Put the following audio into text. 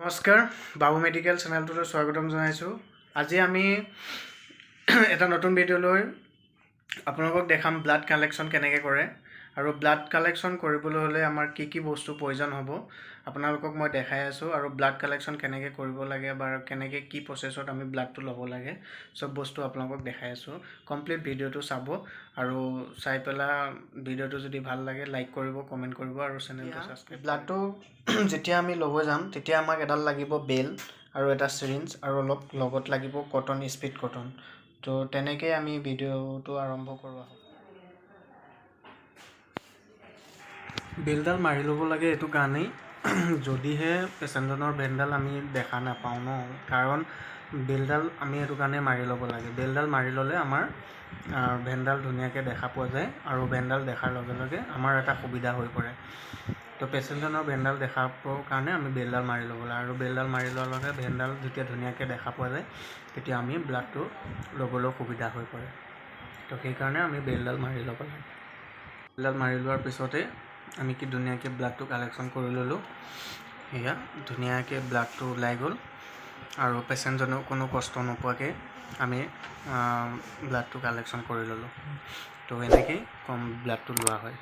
নমস্কাৰ বাবু মেডিকেল চেনেলটোলৈ স্বাগতম জনাইছোঁ। আজি আমি এটা নতুন ভিডিঅ' লৈ আপোনালোকক দেখাম ব্লাড কালেকশ্যন কেনেকৈ কৰে আৰু ব্লাড কালেকশ্যন কৰিবলৈ হ'লে আমাৰ কি কি বস্তু প্ৰয়োজন হ'ব আপোনালোকক মই দেখাই আছোঁ আৰু ব্লাড কালেকশ্যন কেনেকৈ কৰিব লাগে বা কেনেকৈ কি প্ৰচেছত আমি ব্লাডটো ল'ব লাগে চব বস্তু আপোনালোকক দেখাই আছোঁ। কমপ্লিট ভিডিঅ'টো চাব আৰু চাই পেলাই ভিডিঅ'টো যদি ভাল লাগে লাইক কৰিব, কমেণ্ট কৰিব আৰু চেনেলটো ছাবস্ক্ৰাইব। ব্লাডটো যেতিয়া আমি ল'ব যাম তেতিয়া আমাক এডাল লাগিব বেল আৰু এটা চিৰিঞ্জ আৰু অলপ লগত লাগিব কটন, স্পিড কটন। তো তেনেকৈ আমি ভিডিঅ'টো আৰম্ভ কৰোঁ। বেলডাল মাৰি ল'ব লাগে এইটো কাৰণেই যদিহে পেচেণ্টজনৰ বেলডাল আমি দেখা নাপাওঁ ন, কাৰণ বেলডাল আমি এইটো কাৰণে মাৰি ল'ব লাগে। বেলডাল মাৰি ল'লে আমাৰ ভেনডাল ধুনীয়াকৈ দেখা পোৱা যায় আৰু ভেনডাল দেখাৰ লগে লগে আমাৰ এটা সুবিধা হৈ পৰে। তো পেচেণ্টজনৰ ভেনডাল দেখাবৰ কাৰণে আমি বেলডাল মাৰি ল'ব লাগে আৰু বেলডাল মাৰি লোৱাৰ লগে ভেনডাল যেতিয়া ধুনীয়াকৈ দেখা পোৱা যায় তেতিয়া আমি ব্লাডটো ল'বলৈ সুবিধা হৈ পৰে। তো সেইকাৰণে আমি বেলডাল মাৰি ল'ব লাগে। বেলডাল মাৰি লোৱাৰ পিছতে আমি কি ধুনীয়াকৈ ব্লাডটো কালেকশ্যন কৰি ল'লোঁ। সেয়া ধুনীয়াকৈ ব্লাডটো ওলাই গ'ল আৰু পেচেণ্টজনেও কোনো কষ্ট নোপোৱাকৈ আমি ব্লাডটো কালেকশ্যন কৰি ল'লোঁ। তো এনেকৈয়ে ব্লাডটো লোৱা হয়।